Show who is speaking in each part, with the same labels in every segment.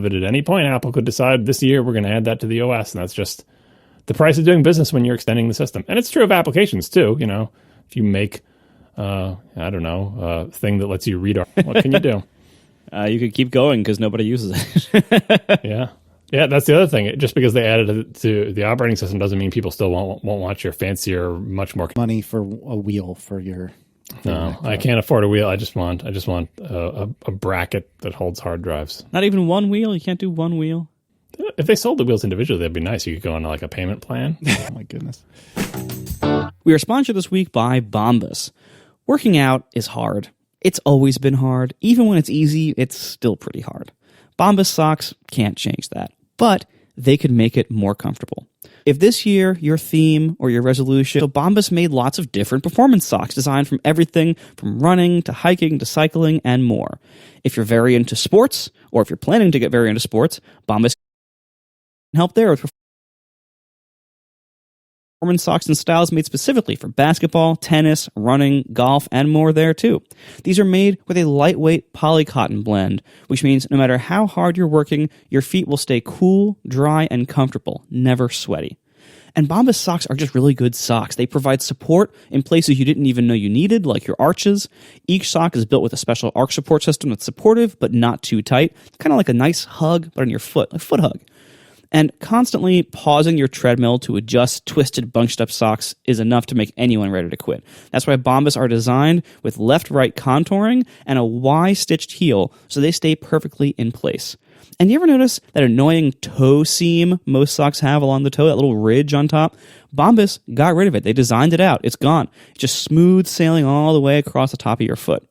Speaker 1: But at any point, Apple could decide this year we're going to add that to the OS, and that's just the price of doing business when you're extending the system. And it's true of applications too. You know, if you make, I don't know, a thing that lets you read, what can you do?
Speaker 2: You could keep going because nobody uses it.
Speaker 1: Yeah, that's the other thing. Just because they added it to the operating system doesn't mean people still won't want your fancier, much more
Speaker 3: money for a wheel for your.
Speaker 1: No, I can't afford a wheel. I just want a bracket that holds hard drives.
Speaker 2: Not even one wheel? You can't do one wheel?
Speaker 1: If they sold the wheels individually, that'd be nice. You could go on like a payment plan.
Speaker 3: Oh my goodness.
Speaker 2: We are sponsored this week by Bombas. Working out is hard. It's always been hard. Even when it's easy, it's still pretty hard. Bombas socks can't change that, but they could make it more comfortable. If this year, your theme or your resolution, so Bombas made lots of different performance socks designed from everything from running to hiking to cycling and more. If you're very into sports, or if you're planning to get very into sports, Bombas can help there with performance socks and styles made specifically for basketball, tennis, running, golf, and more there too. These are made with a lightweight polycotton blend, which means no matter how hard you're working, your feet will stay cool, dry, and comfortable, never sweaty. And Bombas socks are just really good socks. They provide support in places you didn't even know you needed, like your arches. Each sock is built with a special arch support system that's supportive, but not too tight. Kind of like a nice hug, but on your foot, a foot hug. And constantly pausing your treadmill to adjust twisted, bunched-up socks is enough to make anyone ready to quit. That's why Bombas are designed with left-right contouring and a Y-stitched heel, so they stay perfectly in place. And you ever notice that annoying toe seam most socks have along the toe, that little ridge on top? Bombas got rid of it. They designed it out. It's gone. It's just smooth sailing all the way across the top of your foot.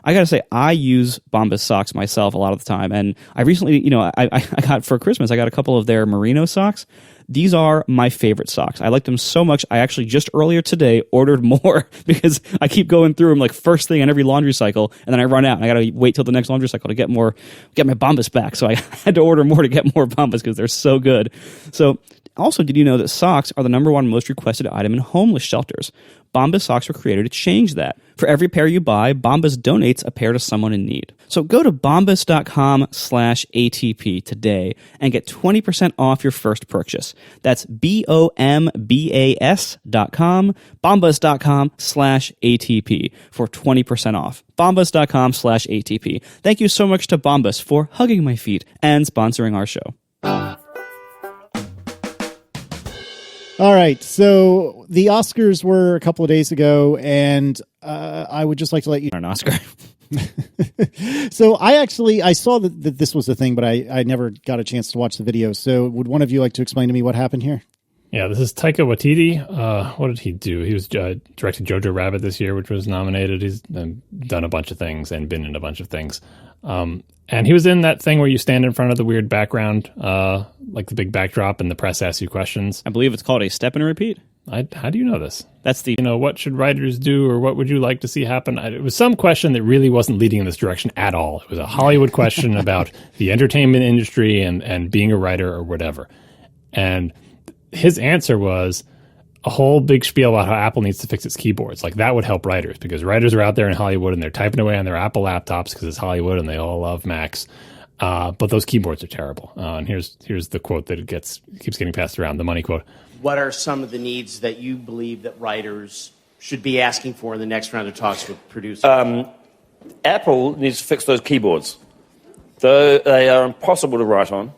Speaker 2: I got to say, I use Bombas socks myself a lot of the time. And I recently, I got for Christmas, I got a couple of their merino socks. These are my favorite socks. I like them so much. I actually just earlier today ordered more because I keep going through them like first thing on every laundry cycle. And then I run out and I got to wait till the next laundry cycle to get my Bombas back. So I had to order more to get more Bombas because they're so good. So also, did you know that socks are the #1 most requested item in homeless shelters? Bombas socks were created to change that. For every pair you buy, Bombas donates a pair to someone in need. So go to bombas.com/ATP today and get 20% off your first purchase. That's BOMBAS.com, bombas.com/ATP for 20% off. Bombas.com/ATP. Thank you so much to Bombas for hugging my feet and sponsoring our show.
Speaker 3: All right, so the Oscars were a couple of days ago, and I would just like to let you
Speaker 2: an Oscar.
Speaker 3: So I saw that this was a thing, but I never got a chance to watch the video. So would one of you like to explain to me what happened here?
Speaker 1: Yeah, this is Taika Waititi. What did he do? He was directed Jojo Rabbit this year, which was nominated. He's done a bunch of things and been in a bunch of things. And he was in that thing where you stand in front of the weird background, like the big backdrop, and the press asks you questions.
Speaker 2: I believe it's called a step and repeat.
Speaker 1: How do you know this?
Speaker 2: That's the...
Speaker 1: what should writers do, or what would you like to see happen? It was some question that really wasn't leading in this direction at all. It was a Hollywood question about the entertainment industry and being a writer or whatever. And his answer was a whole big spiel about how Apple needs to fix its keyboards. Like, that would help writers, because writers are out there in Hollywood and they're typing away on their Apple laptops because it's Hollywood and they all love Macs. But those keyboards are terrible. And here's the quote that keeps getting passed around, the money quote.
Speaker 4: What are some of the needs that you believe that writers should be asking for in the next round of talks with producers?
Speaker 5: Apple needs to fix those keyboards. They are impossible to write on.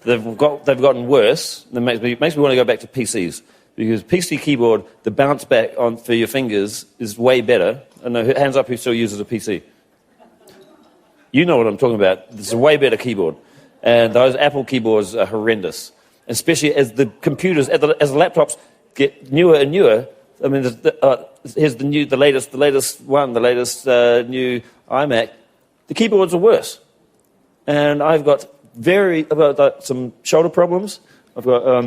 Speaker 5: They've gotten worse. That makes me want to go back to PCs. Because PC keyboard, the bounce back for your fingers is way better. I know, hands up who still uses a PC. You know what I'm talking about. It's a way better keyboard. And those Apple keyboards are horrendous. Especially as the computers, as the laptops get newer and newer. I mean, here's the latest new iMac. The keyboards are worse. And I've got some shoulder problems. I've got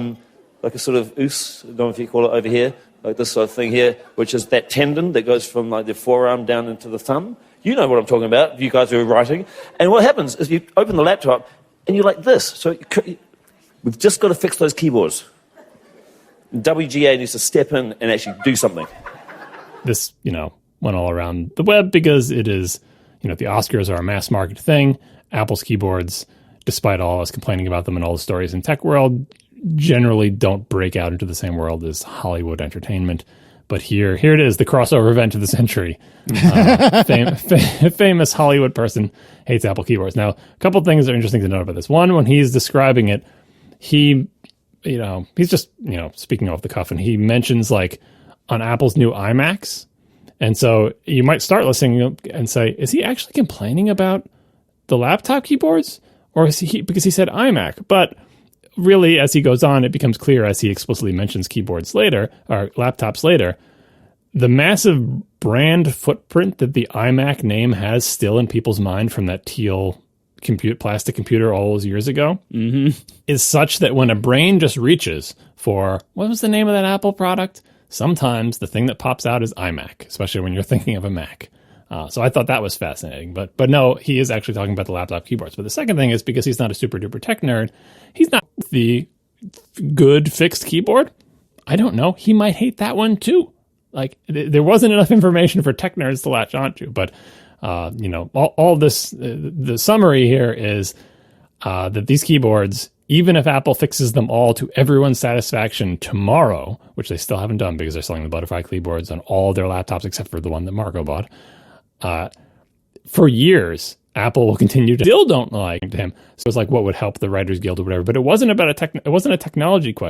Speaker 5: like a sort of oos, I don't know if you call it over here, like this sort of thing here, which is that tendon that goes from like the forearm down into the thumb. You know what I'm talking about, you guys who are writing. And what happens is you open the laptop and you're like this. So we've just got to fix those keyboards. WGA needs to step in and actually do something.
Speaker 1: This, went all around the web because it is, the Oscars are a mass market thing. Apple's keyboards, despite all of us complaining about them and all the stories in tech world, generally don't break out into the same world as Hollywood entertainment. But here it is, the crossover event of the century. Famous Hollywood person hates Apple keyboards. Now, a couple things are interesting to note about this. One, when he's describing it, he's just, speaking off the cuff, and he mentions like on Apple's new iMacs. And so you might start listening and say, is he actually complaining about the laptop keyboards? Or is he, because he said iMac? But really, as he goes on, it becomes clear as he explicitly mentions keyboards later, or laptops later, the massive brand footprint that the iMac name has still in people's mind from that teal plastic computer all those years ago is such that when a brain just reaches for, what was the name of that Apple product? Sometimes the thing that pops out is iMac, especially when you're thinking of a Mac. So I thought that was fascinating. But no, he is actually talking about the laptop keyboards. But the second thing is because he's not a super duper tech nerd, he's not the good fixed keyboard. I don't know. He might hate that one too. Like there wasn't enough information for tech nerds to latch onto. But all this, the summary here is that these keyboards, even if Apple fixes them all to everyone's satisfaction tomorrow, which they still haven't done because they're selling the Butterfly keyboards on all their laptops except for the one that Marco bought, for years, Apple will continue to still don't like him. So it's like, what would help the Writers Guild or whatever. But it wasn't about it wasn't a technology question.